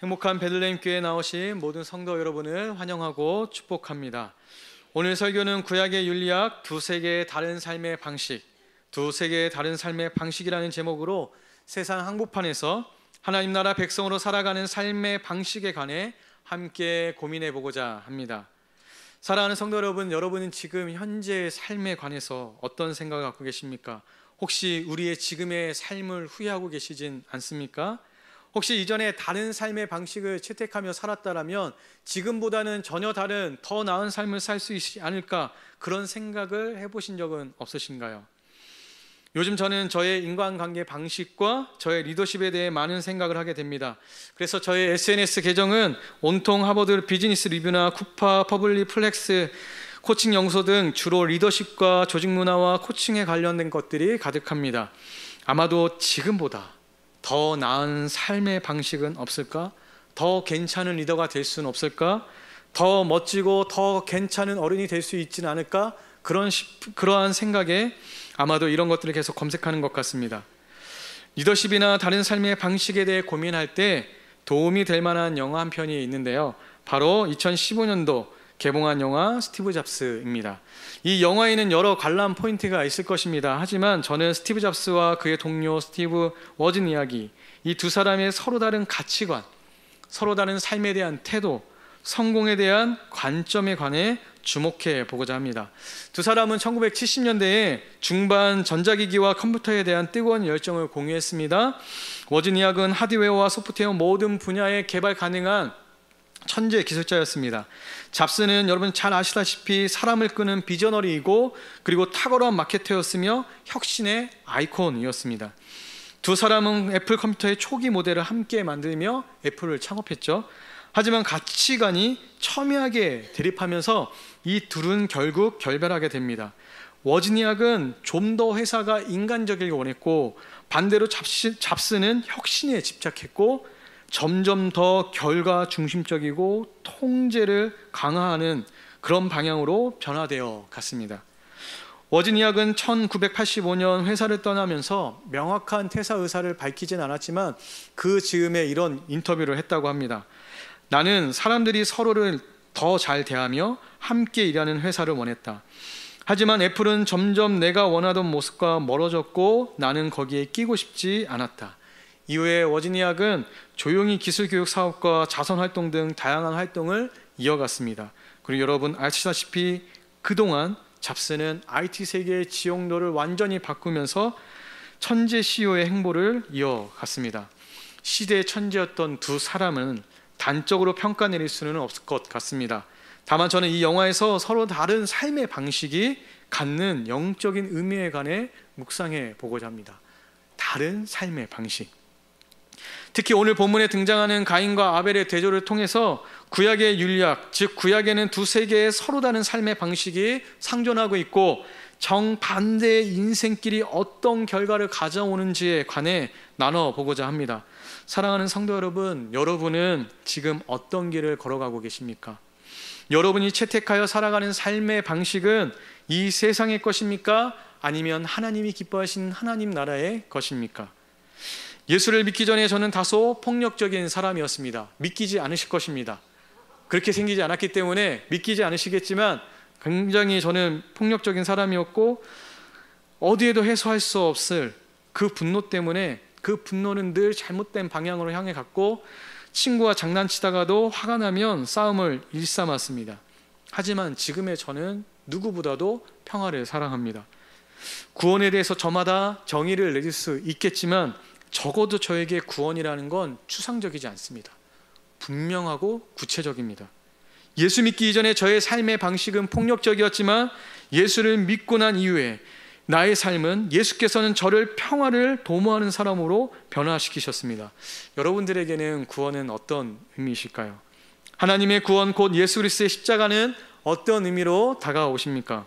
행복한 베들레헴 교회에 나오신 모든 성도 여러분을 환영하고 축복합니다. 오늘 설교는 구약의 윤리학 두세 개의 다른 삶의 방식이라는 제목으로 세상 한복판에서 하나님 나라 백성으로 살아가는 삶의 방식에 관해 함께 고민해 보고자 합니다. 사랑하는 성도 여러분, 여러분은 지금 현재의 삶에 관해서 어떤 생각을 갖고 계십니까? 혹시 우리의 지금의 삶을 후회하고 계시진 않습니까? 혹시 이전에 다른 삶의 방식을 채택하며 살았다면 지금보다는 전혀 다른 더 나은 삶을 살 수 있지 않을까, 그런 생각을 해보신 적은 없으신가요? 요즘 저는 저의 인간관계 방식과 저의 리더십에 대해 많은 생각을 하게 됩니다. 그래서 저의 SNS 계정은 온통 하버드 비즈니스 리뷰나 쿠파, 퍼블릭 플렉스, 코칭 연구소 등 주로 리더십과 조직 문화와 코칭에 관련된 것들이 가득합니다. 아마도 지금보다 더 나은 삶의 방식은 없을까? 더 괜찮은 리더가 될 수는 없을까? 더 멋지고 더 괜찮은 어른이 될 수 있지는 않을까? 그러한 생각에 아마도 이런 것들을 계속 검색하는 것 같습니다. 리더십이나 다른 삶의 방식에 대해 고민할 때 도움이 될 만한 영화 한 편이 있는데요, 바로 2015년도 개봉한 영화 스티브 잡스입니다. 이 영화에는 여러 관람 포인트가 있을 것입니다. 하지만 저는 스티브 잡스와 그의 동료 스티브 워즈니악이 이 두 사람의 서로 다른 가치관, 서로 다른 삶에 대한 태도, 성공에 대한 관점에 관해 주목해 보고자 합니다. 두 사람은 1970년대에 중반 전자기기와 컴퓨터에 대한 뜨거운 열정을 공유했습니다. 워즈니악은 하드웨어와 소프트웨어 모든 분야에 개발 가능한 천재 기술자였습니다. 잡스는 여러분 잘 아시다시피 사람을 끄는 비저너리이고 그리고 탁월한 마케터였으며 혁신의 아이콘이었습니다. 두 사람은 애플 컴퓨터의 초기 모델을 함께 만들며 애플을 창업했죠. 하지만 가치관이 첨예하게 대립하면서 이 둘은 결국 결별하게 됩니다. 워즈니악은 좀 더 회사가 인간적이길 원했고 반대로 잡스는 혁신에 집착했고 점점 더 결과 중심적이고 통제를 강화하는 그런 방향으로 변화되어 갔습니다. 워즈니악은 1985년 회사를 떠나면서 명확한 퇴사 의사를 밝히진 않았지만 그 즈음에 이런 인터뷰를 했다고 합니다. 나는 사람들이 서로를 더 잘 대하며 함께 일하는 회사를 원했다. 하지만 애플은 점점 내가 원하던 모습과 멀어졌고 나는 거기에 끼고 싶지 않았다. 이후에 워즈니악은 조용히 기술교육 사업과 자선활동 등 다양한 활동을 이어갔습니다. 그리고 여러분 아시다시피 그동안 잡스는 IT 세계의 지형도를 완전히 바꾸면서 천재 CEO의 행보를 이어갔습니다. 시대의 천재였던 두 사람은 단적으로 평가 내릴 수는 없을 것 같습니다. 다만 저는 이 영화에서 서로 다른 삶의 방식이 갖는 영적인 의미에 관해 묵상해 보고자 합니다. 다른 삶의 방식. 특히 오늘 본문에 등장하는 가인과 아벨의 대조를 통해서 구약의 윤리학, 즉 구약에는 두세 개의 서로 다른 삶의 방식이 상존하고 있고 정반대의 인생길이 어떤 결과를 가져오는지에 관해 나눠보고자 합니다. 사랑하는 성도 여러분, 여러분은 지금 어떤 길을 걸어가고 계십니까? 여러분이 채택하여 살아가는 삶의 방식은 이 세상의 것입니까? 아니면 하나님이 기뻐하신 하나님 나라의 것입니까? 예수를 믿기 전에 저는 다소 폭력적인 사람이었습니다. 믿기지 않으실 것입니다. 그렇게 생기지 않았기 때문에 믿기지 않으시겠지만 굉장히 저는 폭력적인 사람이었고 어디에도 해소할 수 없을 그 분노 때문에, 그 분노는 늘 잘못된 방향으로 향해 갔고 친구와 장난치다가도 화가 나면 싸움을 일삼았습니다. 하지만 지금의 저는 누구보다도 평화를 사랑합니다. 구원에 대해서 저마다 정의를 내릴 수 있겠지만 적어도 저에게 구원이라는 건 추상적이지 않습니다. 분명하고 구체적입니다. 예수 믿기 이전에 저의 삶의 방식은 폭력적이었지만 예수를 믿고 난 이후에 나의 삶은 예수께서는 저를 평화를 도모하는 사람으로 변화시키셨습니다. 여러분들에게는 구원은 어떤 의미이실까요? 하나님의 구원 곧 예수 그리스도의 십자가는 어떤 의미로 다가오십니까?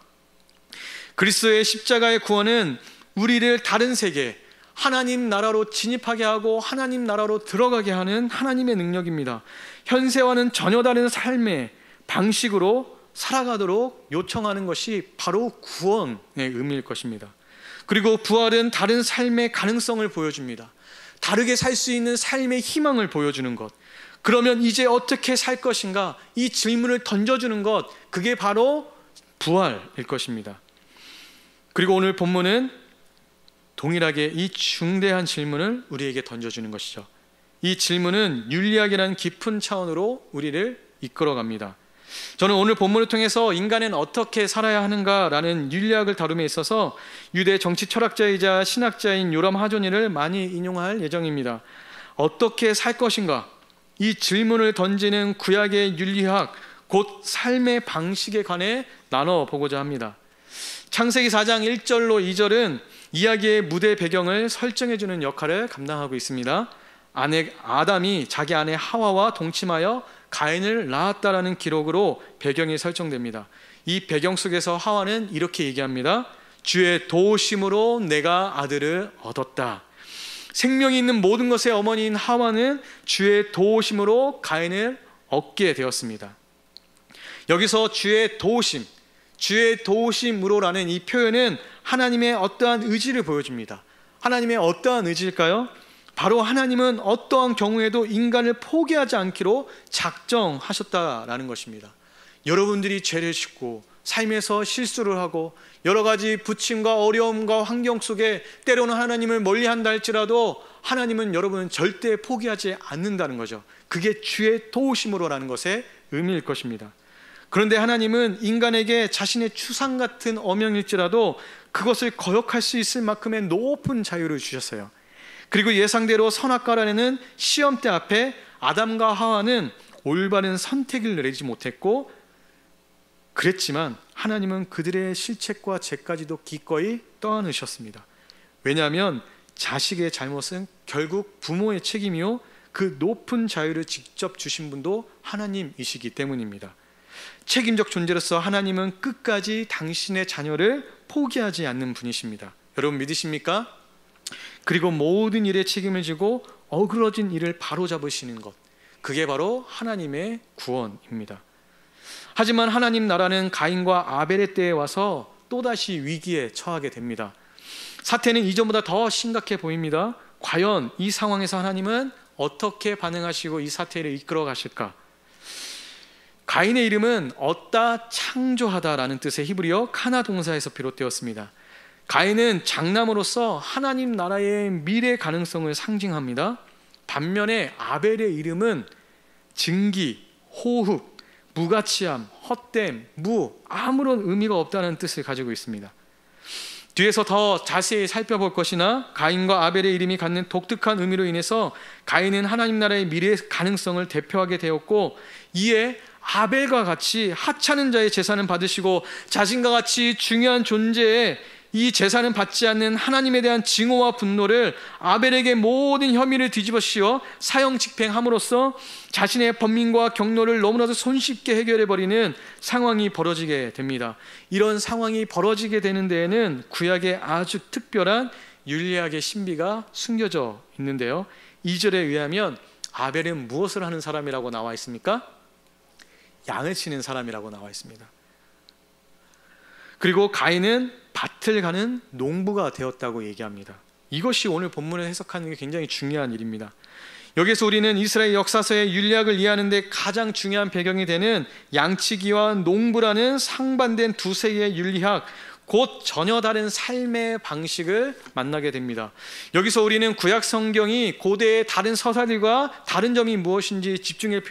그리스도의 십자가의 구원은 우리를 다른 세계, 하나님 나라로 진입하게 하고 하나님 나라로 들어가게 하는 하나님의 능력입니다. 현세와는 전혀 다른 삶의 방식으로 살아가도록 요청하는 것이 바로 구원의 의미일 것입니다. 그리고 부활은 다른 삶의 가능성을 보여줍니다. 다르게 살 수 있는 삶의 희망을 보여주는 것. 그러면 이제 어떻게 살 것인가? 이 질문을 던져주는 것, 그게 바로 부활일 것입니다. 그리고 오늘 본문은 동일하게 이 중대한 질문을 우리에게 던져주는 것이죠. 이 질문은 윤리학이라는 깊은 차원으로 우리를 이끌어갑니다. 저는 오늘 본문을 통해서 인간은 어떻게 살아야 하는가라는 윤리학을 다룸에 있어서 유대 정치 철학자이자 신학자인 요람 하조니를 많이 인용할 예정입니다. 어떻게 살 것인가? 이 질문을 던지는 구약의 윤리학, 곧 삶의 방식에 관해 나눠보고자 합니다. 창세기 4장 1절로 2절은 이야기의 무대 배경을 설정해주는 역할을 감당하고 있습니다. 아담이 자기 아내 하와와 동침하여 가인을 낳았다라는 기록으로 배경이 설정됩니다. 이 배경 속에서 하와는 이렇게 얘기합니다. 주의 도우심으로 내가 아들을 얻었다. 생명이 있는 모든 것의 어머니인 하와는 주의 도우심으로 가인을 얻게 되었습니다. 여기서 주의 도우심으로라는 이 표현은 하나님의 어떠한 의지를 보여줍니다. 하나님의 어떠한 의지일까요? 바로 하나님은 어떠한 경우에도 인간을 포기하지 않기로 작정하셨다라는 것입니다. 여러분들이 죄를 짓고 삶에서 실수를 하고 여러 가지 부침과 어려움과 환경 속에 때로는 하나님을 멀리한다 할지라도 하나님은 여러분은 절대 포기하지 않는다는 거죠. 그게 주의 도우심으로라는 것의 의미일 것입니다. 그런데 하나님은 인간에게 자신의 추상 같은 어명일지라도 그것을 거역할 수 있을 만큼의 높은 자유를 주셨어요. 그리고 예상대로 선악과라는 시험대 앞에 아담과 하와는 올바른 선택을 내리지 못했고, 그랬지만 하나님은 그들의 실책과 죄까지도 기꺼이 떠안으셨습니다. 왜냐하면 자식의 잘못은 결국 부모의 책임이요, 그 높은 자유를 직접 주신 분도 하나님이시기 때문입니다. 책임적 존재로서 하나님은 끝까지 당신의 자녀를 포기하지 않는 분이십니다. 여러분 믿으십니까? 그리고 모든 일에 책임을 지고 어그러진 일을 바로잡으시는 것, 그게 바로 하나님의 구원입니다. 하지만 하나님 나라는 가인과 아벨의 때에 와서 또다시 위기에 처하게 됩니다. 사태는 이전보다 더 심각해 보입니다. 과연 이 상황에서 하나님은 어떻게 반응하시고 이 사태를 이끌어 가실까? 가인의 이름은 얻다, 창조하다라는 뜻의 히브리어 카나 동사에서 비롯되었습니다. 가인은 장남으로서 하나님 나라의 미래 가능성을 상징합니다. 반면에 아벨의 이름은 증기, 호흡, 무가치함, 헛됨, 아무런 의미가 없다는 뜻을 가지고 있습니다. 뒤에서 더 자세히 살펴볼 것이나 가인과 아벨의 이름이 갖는 독특한 의미로 인해서 가인은 하나님 나라의 미래 가능성을 대표하게 되었고, 이에 아벨과 같이 하찮은 자의 제사는 받으시고 자신과 같이 중요한 존재의 이 제사는 받지 않는 하나님에 대한 증오와 분노를 아벨에게 모든 혐의를 뒤집어 씌워 사형 집행함으로써 자신의 번민과 경로를 너무나도 손쉽게 해결해버리는 상황이 벌어지게 됩니다. 이런 상황이 벌어지게 되는 데에는 구약의 아주 특별한 윤리학의 신비가 숨겨져 있는데요, 2절에 의하면 아벨은 무엇을 하는 사람이라고 나와 있습니까? 양을 치는 사람이라고 나와 있습니다. 그리고 가인은 밭을 가는 농부가 되었다고 얘기합니다. 이것이 오늘 본문을 해석하는 게 굉장히 중요한 일입니다. 여기서 우리는 이스라엘 역사서의 윤리학을 이해하는 데 가장 중요한 배경이 되는 양치기와 농부라는 상반된 두 세계의 윤리학, 곧 전혀 다른 삶의 방식을 만나게 됩니다. 여기서 우리는 구약 성경이 고대의 다른 서사들과 다른 점이 무엇인지 집중해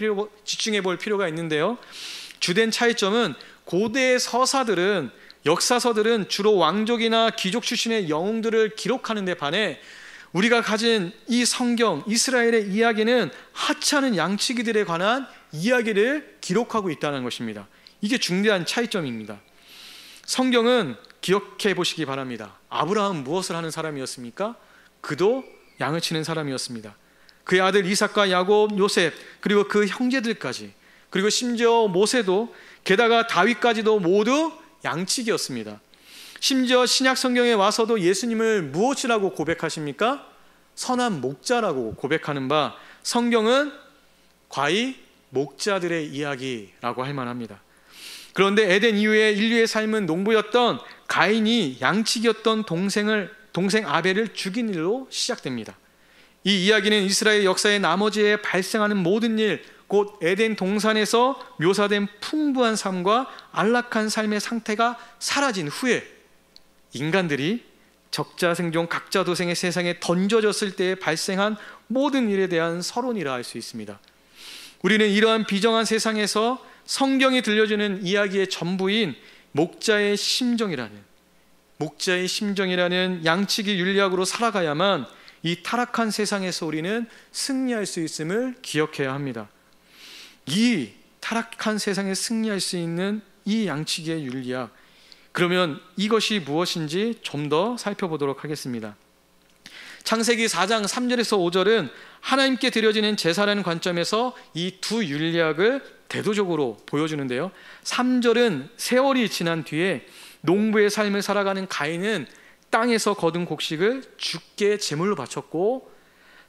볼 필요가 있는데요, 주된 차이점은 고대의 서사들은, 역사서들은 주로 왕족이나 귀족 출신의 영웅들을 기록하는 데 반해 우리가 가진 이 성경, 이스라엘의 이야기는 하찮은 양치기들에 관한 이야기를 기록하고 있다는 것입니다. 이게 중대한 차이점입니다. 성경은 기억해 보시기 바랍니다. 아브라함은 무엇을 하는 사람이었습니까? 그도 양을 치는 사람이었습니다. 그의 아들 이삭과 야곱, 요셉, 그리고 그 형제들까지, 그리고 심지어 모세도, 게다가 다윗까지도 모두 양치기였습니다. 심지어 신약 성경에 와서도 예수님을 무엇이라고 고백하십니까? 선한 목자라고 고백하는 바, 성경은 과히 목자들의 이야기라고 할 만합니다. 그런데 에덴 이후에 인류의 삶은 농부였던 가인이 양치기였던 동생 아벨을 죽인 일로 시작됩니다. 이 이야기는 이스라엘 역사의 나머지에 발생하는 모든 일, 곧 에덴 동산에서 묘사된 풍부한 삶과 안락한 삶의 상태가 사라진 후에 인간들이 적자생존 각자도생의 세상에 던져졌을 때에 발생한 모든 일에 대한 서론이라 할 수 있습니다. 우리는 이러한 비정한 세상에서 성경이 들려주는 이야기의 전부인 목자의 심정이라는 양치기 윤리학으로 살아가야만 이 타락한 세상에서 우리는 승리할 수 있음을 기억해야 합니다. 이 타락한 세상에 승리할 수 있는 이 양치기의 윤리학, 그러면 이것이 무엇인지 좀 더 살펴보도록 하겠습니다. 창세기 4장 3절에서 5절은 하나님께 드려지는 제사라는 관점에서 이 두 윤리학을 대조적으로 보여주는데요. 3절은 세월이 지난 뒤에 농부의 삶을 살아가는 가인은 땅에서 거둔 곡식을 주께 제물로 바쳤고,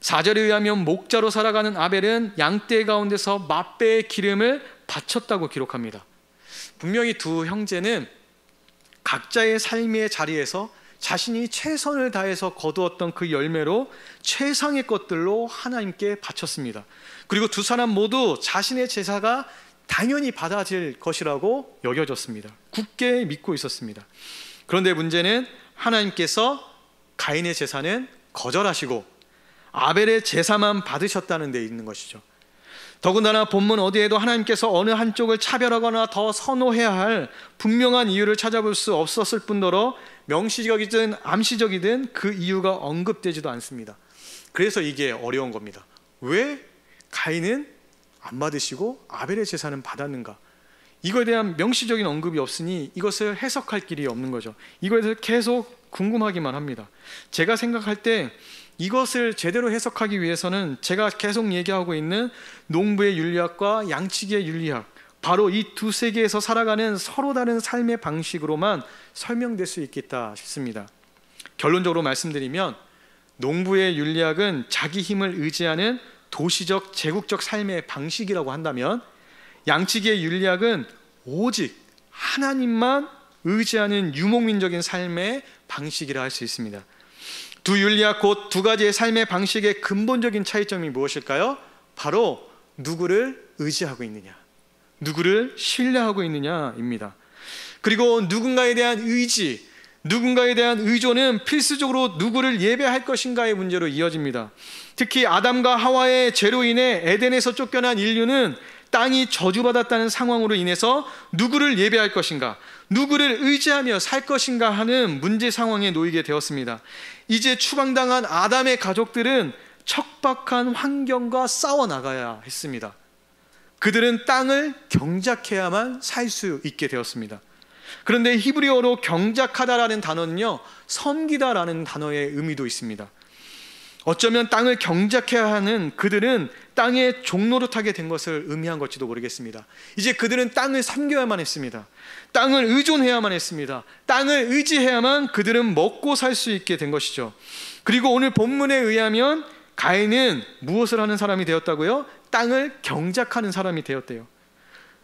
4절에 의하면 목자로 살아가는 아벨은 양떼 가운데서 맛배의 기름을 바쳤다고 기록합니다. 분명히 두 형제는 각자의 삶의 자리에서 자신이 최선을 다해서 거두었던 그 열매로 최상의 것들로 하나님께 바쳤습니다. 그리고 두 사람 모두 자신의 제사가 당연히 받아질 것이라고 여겨졌습니다. 굳게 믿고 있었습니다. 그런데 문제는 하나님께서 가인의 제사는 거절하시고 아벨의 제사만 받으셨다는 데 있는 것이죠. 더군다나 본문 어디에도 하나님께서 어느 한쪽을 차별하거나 더 선호해야 할 분명한 이유를 찾아볼 수 없었을 뿐더러 명시적이든 암시적이든 그 이유가 언급되지도 않습니다. 그래서 이게 어려운 겁니다. 왜 가인은 안 받으시고 아벨의 제사는 받았는가? 이거에 대한 명시적인 언급이 없으니 이것을 해석할 길이 없는 거죠. 이거에 대해서 계속 궁금하기만 합니다. 제가 생각할 때 이것을 제대로 해석하기 위해서는 제가 계속 얘기하고 있는 농부의 윤리학과 양치기의 윤리학, 바로 이 두 세계에서 살아가는 서로 다른 삶의 방식으로만 설명될 수 있겠다 싶습니다. 결론적으로 말씀드리면 농부의 윤리학은 자기 힘을 의지하는 도시적 제국적 삶의 방식이라고 한다면, 양치기의 윤리학은 오직 하나님만 의지하는 유목민적인 삶의 방식이라 할 수 있습니다. 두 윤리학 곧 두 가지의 삶의 방식의 근본적인 차이점이 무엇일까요? 바로 누구를 의지하고 있느냐, 누구를 신뢰하고 있느냐입니다. 그리고 누군가에 대한 의지, 누군가에 대한 의존은 필수적으로 누구를 예배할 것인가의 문제로 이어집니다. 특히 아담과 하와의 죄로 인해 에덴에서 쫓겨난 인류는 땅이 저주받았다는 상황으로 인해서 누구를 예배할 것인가, 누구를 의지하며 살 것인가 하는 문제 상황에 놓이게 되었습니다. 이제 추방당한 아담의 가족들은 척박한 환경과 싸워나가야 했습니다. 그들은 땅을 경작해야만 살 수 있게 되었습니다. 그런데 히브리어로 경작하다라는 단어는요, 섬기다라는 단어의 의미도 있습니다. 어쩌면 땅을 경작해야 하는 그들은 땅의 종노릇하게 된 것을 의미한 것지도 모르겠습니다. 이제 그들은 땅을 섬겨야만 했습니다. 땅을 의존해야만 했습니다. 땅을 의지해야만 그들은 먹고 살 수 있게 된 것이죠. 그리고 오늘 본문에 의하면 가인은 무엇을 하는 사람이 되었다고요? 땅을 경작하는 사람이 되었대요.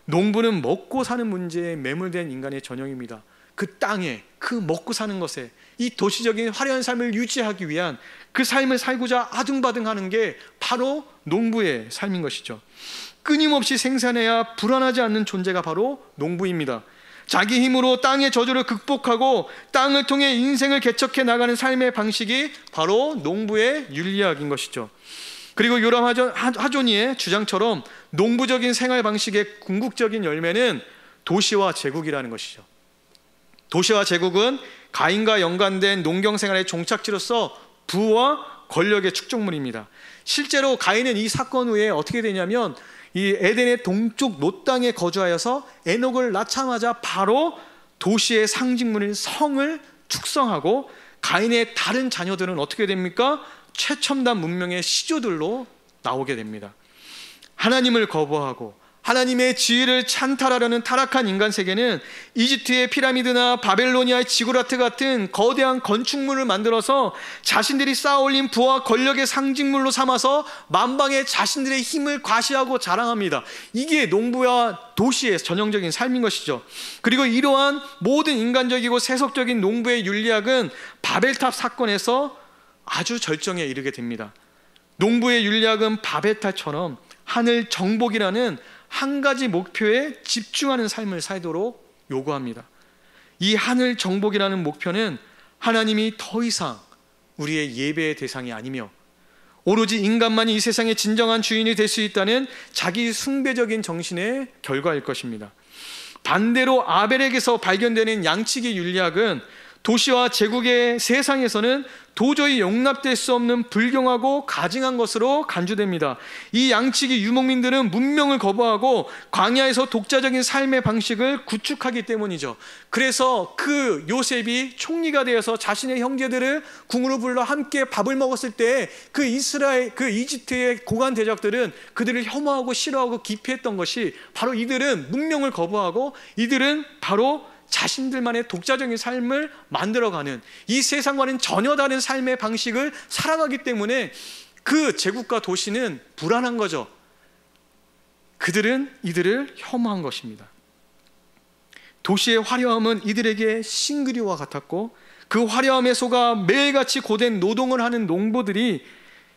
농부는 먹고 사는 문제에 매몰된 인간의 전형입니다. 그 땅에, 그 먹고 사는 것에, 이 도시적인 화려한 삶을 유지하기 위한 그 삶을 살고자 아둥바둥하는 게 바로 농부의 삶인 것이죠. 끊임없이 생산해야 불안하지 않는 존재가 바로 농부입니다. 자기 힘으로 땅의 저주를 극복하고 땅을 통해 인생을 개척해 나가는 삶의 방식이 바로 농부의 윤리학인 것이죠. 그리고 요람 하조니의 주장처럼 농부적인 생활 방식의 궁극적인 열매는 도시와 제국이라는 것이죠. 도시와 제국은 가인과 연관된 농경 생활의 종착지로서 부와 권력의 축적물입니다. 실제로 가인은 이 사건 후에 어떻게 되냐면 이 에덴의 동쪽 롯 땅에 거주하여서 에녹을 낳자마자 바로 도시의 상징물인 성을 축성하고, 가인의 다른 자녀들은 어떻게 됩니까? 최첨단 문명의 시조들로 나오게 됩니다. 하나님을 거부하고 하나님의 지위를 찬탈하려는 타락한 인간 세계는 이집트의 피라미드나 바벨로니아의 지구라트 같은 거대한 건축물을 만들어서 자신들이 쌓아올린 부와 권력의 상징물로 삼아서 만방에 자신들의 힘을 과시하고 자랑합니다. 이게 농부와 도시의 전형적인 삶인 것이죠. 그리고 이러한 모든 인간적이고 세속적인 농부의 윤리학은 바벨탑 사건에서 아주 절정에 이르게 됩니다. 농부의 율약은 바베타처럼 하늘 정복이라는 한 가지 목표에 집중하는 삶을 살도록 요구합니다. 이 하늘 정복이라는 목표는 하나님이 더 이상 우리의 예배의 대상이 아니며 오로지 인간만이 이 세상의 진정한 주인이 될 수 있다는 자기 숭배적인 정신의 결과일 것입니다. 반대로 아벨에게서 발견되는 양치기 율약은 도시와 제국의 세상에서는 도저히 용납될 수 없는 불경하고 가증한 것으로 간주됩니다. 이 양치기 유목민들은 문명을 거부하고 광야에서 독자적인 삶의 방식을 구축하기 때문이죠. 그래서 그 요셉이 총리가 되어서 자신의 형제들을 궁으로 불러 함께 밥을 먹었을 때 그 이집트의 고관 대적들은 그들을 혐오하고 싫어하고 기피했던 것이 바로 이들은 문명을 거부하고 이들은 바로 자신들만의 독자적인 삶을 만들어가는 이 세상과는 전혀 다른 삶의 방식을 살아가기 때문에 그 제국과 도시는 불안한 거죠. 그들은 이들을 혐오한 것입니다. 도시의 화려함은 이들에게 싱그리와 같았고 그 화려함에 속아 매일같이 고된 노동을 하는 농부들이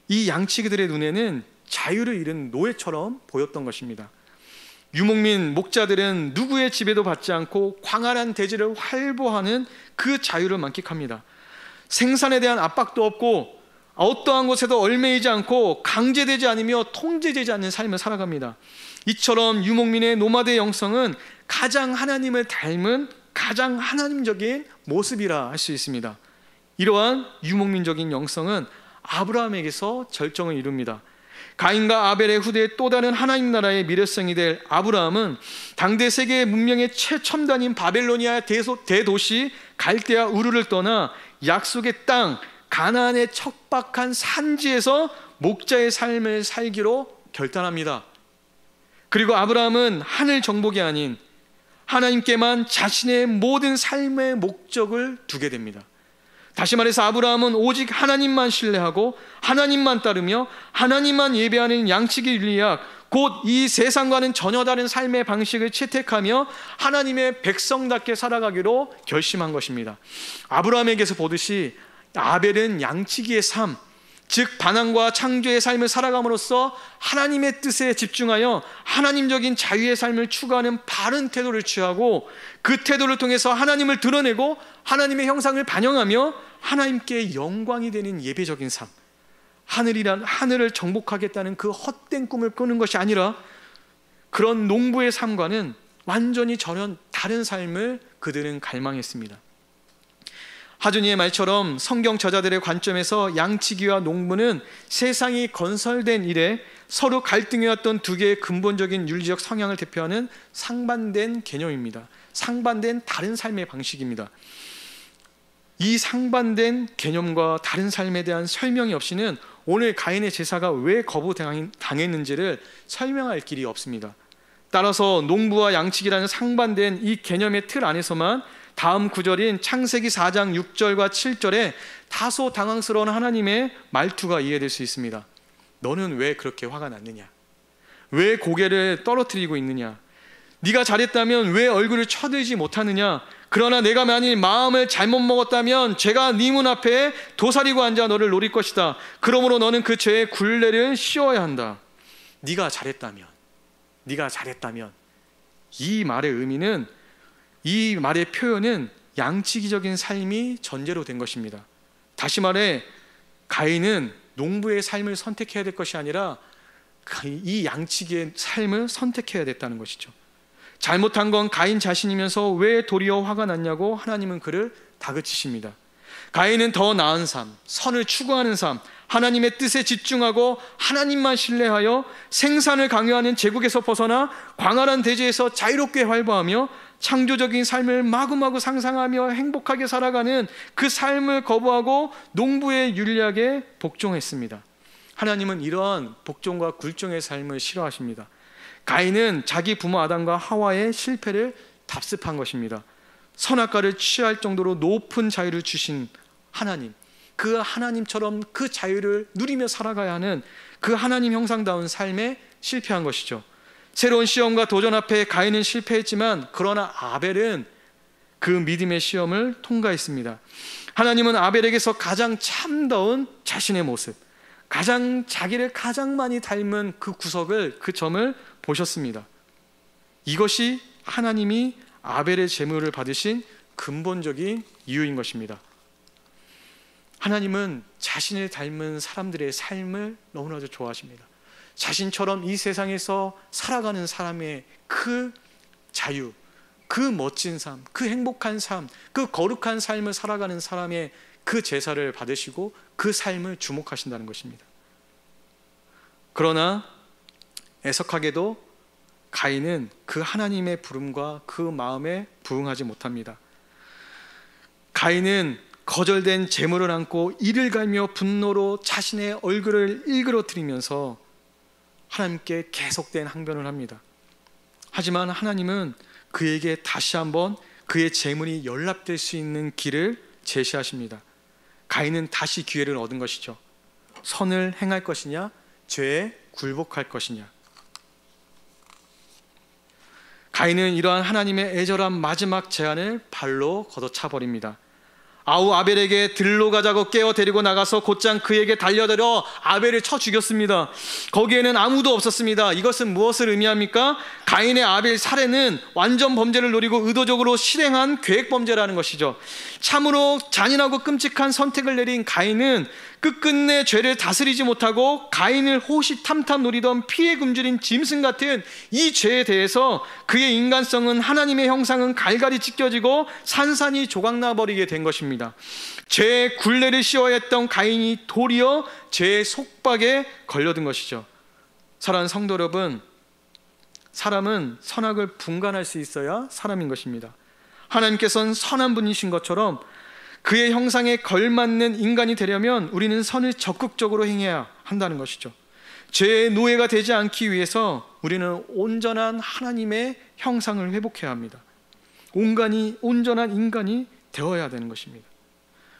이 양치기들의 눈에는 자유를 잃은 노예처럼 보였던 것입니다. 유목민 목자들은 누구의 지배도 받지 않고 광활한 대지를 활보하는 그 자유를 만끽합니다. 생산에 대한 압박도 없고 어떠한 곳에도 얽매이지 않고 강제되지 않으며 통제되지 않는 삶을 살아갑니다. 이처럼 유목민의 노마드의 영성은 가장 하나님을 닮은 가장 하나님적인 모습이라 할 수 있습니다. 이러한 유목민적인 영성은 아브라함에게서 절정을 이룹니다. 가인과 아벨의 후대의 또 다른 하나님 나라의 미래성이 될 아브라함은 당대 세계의 문명의 최첨단인 바벨로니아 대도시 갈대아 우르를 떠나 약속의 땅 가나안의 척박한 산지에서 목자의 삶을 살기로 결단합니다. 그리고 아브라함은 하늘 정복이 아닌 하나님께만 자신의 모든 삶의 목적을 두게 됩니다. 다시 말해서 아브라함은 오직 하나님만 신뢰하고 하나님만 따르며 하나님만 예배하는 양치기 율약, 곧 이 세상과는 전혀 다른 삶의 방식을 채택하며 하나님의 백성답게 살아가기로 결심한 것입니다. 아브라함에게서 보듯이 아벨은 양치기의 삶, 즉 반항과 창조의 삶을 살아감으로써 하나님의 뜻에 집중하여 하나님적인 자유의 삶을 추구하는 바른 태도를 취하고 그 태도를 통해서 하나님을 드러내고 하나님의 형상을 반영하며 하나님께 영광이 되는 예배적인 삶, 하늘을 정복하겠다는 그 헛된 꿈을 꾸는 것이 아니라 그런 농부의 삶과는 완전히 전혀 다른 삶을 그들은 갈망했습니다. 하준이의 말처럼 성경 저자들의 관점에서 양치기와 농부는 세상이 건설된 이래 서로 갈등해왔던 두 개의 근본적인 윤리적 성향을 대표하는 상반된 개념입니다. 상반된 다른 삶의 방식입니다. 이 상반된 개념과 다른 삶에 대한 설명이 없이는 오늘 가인의 제사가 왜 거부당했는지를 설명할 길이 없습니다. 따라서 농부와 양치기라는 상반된 이 개념의 틀 안에서만 다음 구절인 창세기 4장 6절과 7절에 다소 당황스러운 하나님의 말투가 이해될 수 있습니다. 너는 왜 그렇게 화가 났느냐? 왜 고개를 떨어뜨리고 있느냐? 네가 잘했다면 왜 얼굴을 쳐들지 못하느냐? 그러나 내가 만일 마음을 잘못 먹었다면 죄가 네 문 앞에 도사리고 앉아 너를 노릴 것이다. 그러므로 너는 그 죄의 굴레를 씌워야 한다. 네가 잘했다면 이 말의 의미는, 이 말의 표현은 양치기적인 삶이 전제로 된 것입니다. 다시 말해 가인은 농부의 삶을 선택해야 될 것이 아니라 이 양치기의 삶을 선택해야 됐다는 것이죠. 잘못한 건 가인 자신이면서 왜 도리어 화가 났냐고 하나님은 그를 다그치십니다. 가인은 더 나은 삶, 선을 추구하는 삶, 하나님의 뜻에 집중하고 하나님만 신뢰하여 생산을 강요하는 제국에서 벗어나 광활한 대지에서 자유롭게 활보하며 창조적인 삶을 마구마구 상상하며 행복하게 살아가는 그 삶을 거부하고 농부의 율약에 복종했습니다. 하나님은 이러한 복종과 굴종의 삶을 싫어하십니다. 가인은 자기 부모 아담과 하와의 실패를 답습한 것입니다. 선악과를 취할 정도로 높은 자유를 주신 하나님, 그 하나님처럼 그 자유를 누리며 살아가야 하는 그 하나님 형상다운 삶에 실패한 것이죠. 새로운 시험과 도전 앞에 가인은 실패했지만 그러나 아벨은 그 믿음의 시험을 통과했습니다. 하나님은 아벨에게서 가장 참다운 자신의 모습, 자기를 가장 많이 닮은 그 구석을, 그 점을 보셨습니다. 이것이 하나님이 아벨의 제물을 받으신 근본적인 이유인 것입니다. 하나님은 자신을 닮은 사람들의 삶을 너무나도 좋아하십니다. 자신처럼 이 세상에서 살아가는 사람의 그 자유, 그 멋진 삶, 그 행복한 삶, 그 거룩한 삶을 살아가는 사람의 그 제사를 받으시고 그 삶을 주목하신다는 것입니다. 그러나 애석하게도 가인은 그 하나님의 부름과 그 마음에 부응하지 못합니다. 가인은 거절된 제물을 안고 이를 갈며 분노로 자신의 얼굴을 일그러뜨리면서 하나님께 계속된 항변을 합니다. 하지만 하나님은 그에게 다시 한번 그의 제물이 연락될 수 있는 길을 제시하십니다. 가인은 다시 기회를 얻은 것이죠. 선을 행할 것이냐, 죄에 굴복할 것이냐. 가인은 이러한 하나님의 애절한 마지막 제안을 발로 걷어차 버립니다. 아우 아벨에게 들로 가자고 깨어 데리고 나가서 곧장 그에게 달려들어 아벨을 쳐 죽였습니다. 거기에는 아무도 없었습니다. 이것은 무엇을 의미합니까? 가인의 아벨 살해는 완전 범죄를 노리고 의도적으로 실행한 계획 범죄라는 것이죠. 참으로 잔인하고 끔찍한 선택을 내린 가인은 끝끝내 죄를 다스리지 못하고 가인을 호시탐탐 노리던 피해 굶주린 짐승 같은 이 죄에 대해서 그의 인간성은, 하나님의 형상은 갈갈이 찢겨지고 산산이 조각나버리게 된 것입니다. 죄의 굴레를 씌워야 했던 가인이 도리어 죄의 속박에 걸려든 것이죠. 사랑하는 성도 여러분, 사람은 선악을 분간할 수 있어야 사람인 것입니다. 하나님께서는 선한 분이신 것처럼 그의 형상에 걸맞는 인간이 되려면 우리는 선을 적극적으로 행해야 한다는 것이죠. 죄의 노예가 되지 않기 위해서 우리는 온전한 하나님의 형상을 회복해야 합니다. 온전한 인간이 되어야 되는 것입니다.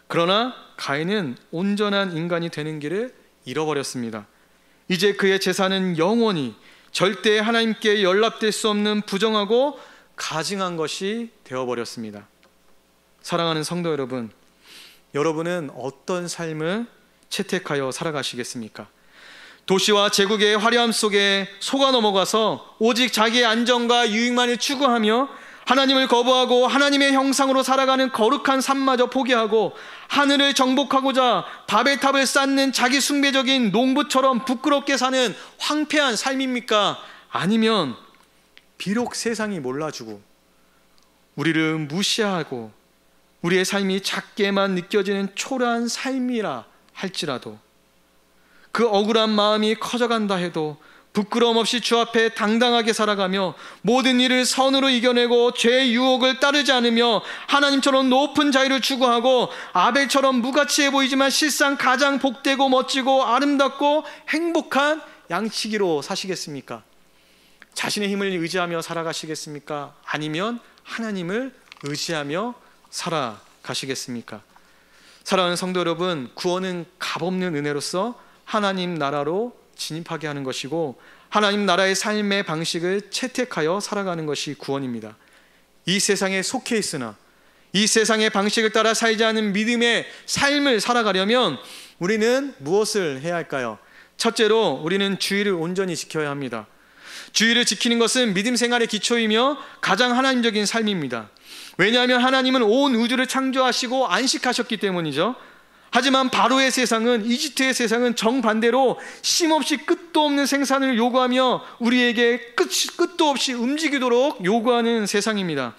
그러나 가인은 온전한 인간이 되는 길을 잃어버렸습니다. 이제 그의 제사는 영원히 절대 하나님께 연락될 수 없는 부정하고 가증한 것이 되어버렸습니다. 사랑하는 성도 여러분, 여러분은 어떤 삶을 채택하여 살아가시겠습니까? 도시와 제국의 화려함 속에 속아 넘어가서 오직 자기의 안정과 유익만을 추구하며 하나님을 거부하고 하나님의 형상으로 살아가는 거룩한 삶마저 포기하고 하늘을 정복하고자 바벨탑을 쌓는 자기 숭배적인 농부처럼 부끄럽게 사는 황폐한 삶입니까? 아니면 비록 세상이 몰라주고 우리를 무시하고 우리의 삶이 작게만 느껴지는 초라한 삶이라 할지라도 그 억울한 마음이 커져간다 해도 부끄러움 없이 주 앞에 당당하게 살아가며 모든 일을 선으로 이겨내고 죄의 유혹을 따르지 않으며 하나님처럼 높은 자유를 추구하고 아벨처럼 무가치해 보이지만 실상 가장 복되고 멋지고 아름답고 행복한 양치기로 사시겠습니까? 자신의 힘을 의지하며 살아가시겠습니까? 아니면 하나님을 의지하며 살아가시겠습니까? 사랑하는 성도 여러분, 구원은 값없는 은혜로서 하나님 나라로 진입하게 하는 것이고 하나님 나라의 삶의 방식을 채택하여 살아가는 것이 구원입니다. 이 세상에 속해 있으나 이 세상의 방식을 따라 살지 않은 믿음의 삶을 살아가려면 우리는 무엇을 해야 할까요? 첫째로 우리는 주의를 온전히 지켜야 합니다. 주의를 지키는 것은 믿음 생활의 기초이며 가장 하나님적인 삶입니다. 왜냐하면 하나님은 온 우주를 창조하시고 안식하셨기 때문이죠. 하지만 바로의 세상은, 이집트의 세상은 정반대로 쉼없이 끝도 없는 생산을 요구하며 우리에게 끝도 없이 움직이도록 요구하는 세상입니다.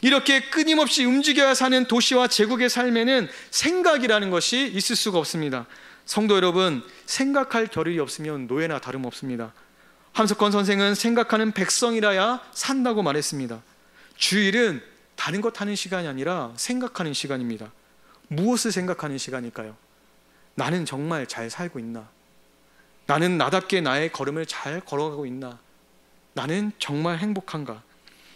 이렇게 끊임없이 움직여야 사는 도시와 제국의 삶에는 생각이라는 것이 있을 수가 없습니다. 성도 여러분, 생각할 겨를이 없으면 노예나 다름없습니다. 함석헌 선생은 생각하는 백성이라야 산다고 말했습니다. 주일은 다른 것 하는 시간이 아니라 생각하는 시간입니다. 무엇을 생각하는 시간일까요? 나는 정말 잘 살고 있나? 나는 나답게 나의 걸음을 잘 걸어가고 있나? 나는 정말 행복한가?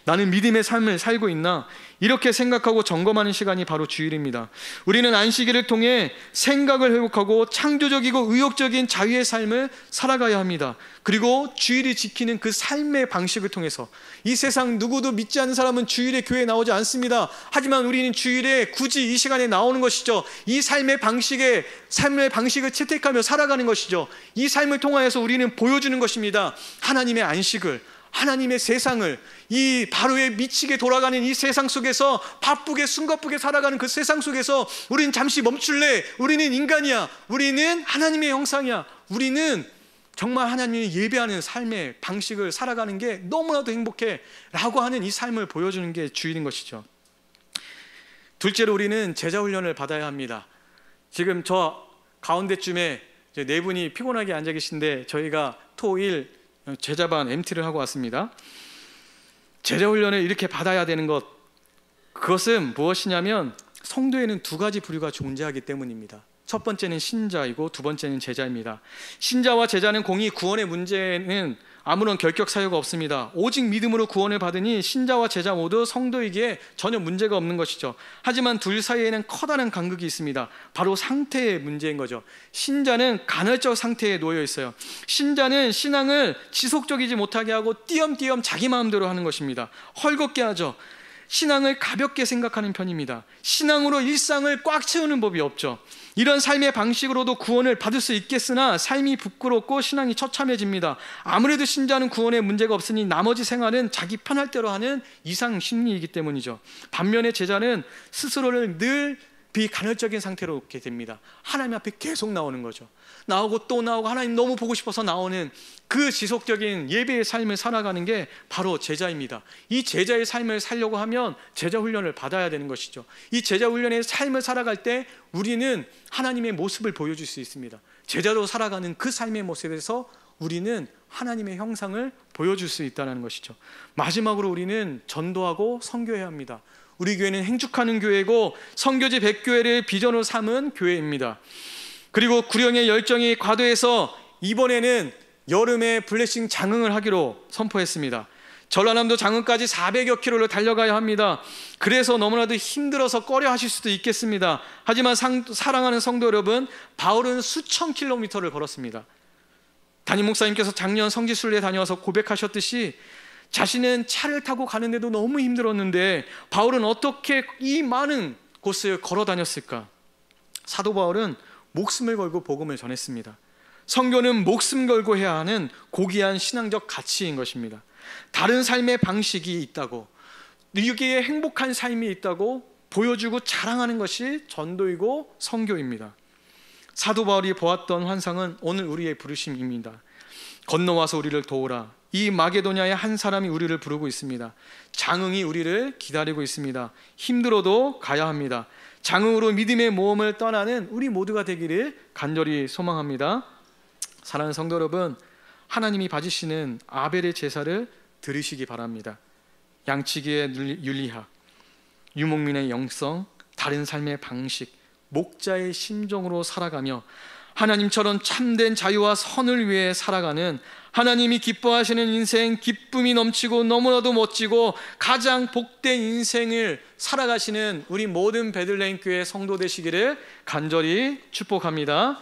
나는 믿음의 삶을 살고 있나? 이렇게 생각하고 점검하는 시간이 바로 주일입니다. 우리는 안식일을 통해 생각을 회복하고 창조적이고 의욕적인 자유의 삶을 살아가야 합니다. 그리고 주일이 지키는 그 삶의 방식을 통해서, 이 세상 누구도 믿지 않는 사람은 주일에 교회에 나오지 않습니다. 하지만 우리는 주일에 굳이 이 시간에 나오는 것이죠. 이 삶의 방식을 채택하며 살아가는 것이죠. 이 삶을 통하여서 우리는 보여주는 것입니다. 하나님의 안식을, 하나님의 세상을, 이 바로에 미치게 돌아가는 이 세상 속에서, 바쁘게 숨가쁘게 살아가는 그 세상 속에서 우리는 잠시 멈출래. 우리는 인간이야. 우리는 하나님의 형상이야. 우리는 정말 하나님을 예배하는 삶의 방식을 살아가는 게 너무나도 행복해 라고 하는 이 삶을 보여주는 게 주일인 것이죠. 둘째로 우리는 제자훈련을 받아야 합니다. 지금 저 가운데쯤에 네 분이 피곤하게 앉아 계신데 저희가 토일 제자반 MT를 하고 왔습니다. 제자훈련을 이렇게 받아야 되는 것, 그것은 무엇이냐면 성도에는 두 가지 부류가 존재하기 때문입니다. 첫 번째는 신자이고 두 번째는 제자입니다. 신자와 제자는 공히 구원의 문제는 아무런 결격 사유가 없습니다. 오직 믿음으로 구원을 받으니 신자와 제자 모두 성도이기에 전혀 문제가 없는 것이죠. 하지만 둘 사이에는 커다란 간극이 있습니다. 바로 상태의 문제인 거죠. 신자는 간헐적 상태에 놓여 있어요. 신자는 신앙을 지속적이지 못하게 하고 띄엄띄엄 자기 마음대로 하는 것입니다. 헐겁게 하죠. 신앙을 가볍게 생각하는 편입니다. 신앙으로 일상을 꽉 채우는 법이 없죠. 이런 삶의 방식으로도 구원을 받을 수 있겠으나 삶이 부끄럽고 신앙이 처참해집니다. 아무래도 신자는 구원에 문제가 없으니 나머지 생활은 자기 편할 대로 하는 이상 심리이기 때문이죠. 반면에 제자는 스스로를 늘 비간헐적인 상태로 놓게 됩니다. 하나님 앞에 계속 나오는 거죠. 나오고 또 나오고 하나님 너무 보고 싶어서 나오는 그 지속적인 예배의 삶을 살아가는 게 바로 제자입니다. 이 제자의 삶을 살려고 하면 제자 훈련을 받아야 되는 것이죠. 이 제자 훈련의 삶을 살아갈 때 우리는 하나님의 모습을 보여줄 수 있습니다. 제자로 살아가는 그 삶의 모습에서 우리는 하나님의 형상을 보여줄 수 있다는 것이죠. 마지막으로 우리는 전도하고 선교해야 합니다. 우리 교회는 행축하는 교회고 선교지 100교회를 비전으로 삼은 교회입니다. 그리고 구령의 열정이 과도해서 이번에는 여름에 블레싱 장흥을 하기로 선포했습니다. 전라남도 장흥까지 400여 킬로를 달려가야 합니다. 그래서 너무나도 힘들어서 꺼려 하실 수도 있겠습니다. 하지만 사랑하는 성도 여러분, 바울은 수천 킬로미터를 걸었습니다. 담임 목사님께서 작년 성지순례 다녀와서 고백하셨듯이 자신은 차를 타고 가는데도 너무 힘들었는데 바울은 어떻게 이 많은 곳을 걸어 다녔을까? 사도 바울은 목숨을 걸고 복음을 전했습니다. 선교는 목숨 걸고 해야 하는 고귀한 신앙적 가치인 것입니다. 다른 삶의 방식이 있다고, 여기에 행복한 삶이 있다고 보여주고 자랑하는 것이 전도이고 선교입니다. 사도 바울이 보았던 환상은 오늘 우리의 부르심입니다. 건너와서 우리를 도우라. 이 마게도냐의 한 사람이 우리를 부르고 있습니다. 장흥이 우리를 기다리고 있습니다. 힘들어도 가야 합니다. 장흥으로 믿음의 모험을 떠나는 우리 모두가 되기를 간절히 소망합니다. 사랑하는 성도 여러분, 하나님이 봐주시는 아벨의 제사를 들으시기 바랍니다. 양치기의 윤리학, 유목민의 영성, 다른 삶의 방식, 목자의 심정으로 살아가며 하나님처럼 참된 자유와 선을 위해 살아가는, 하나님이 기뻐하시는 인생, 기쁨이 넘치고 너무나도 멋지고 가장 복된 인생을 살아가시는 우리 모든 베들레헴 교회 성도 되시기를 간절히 축복합니다.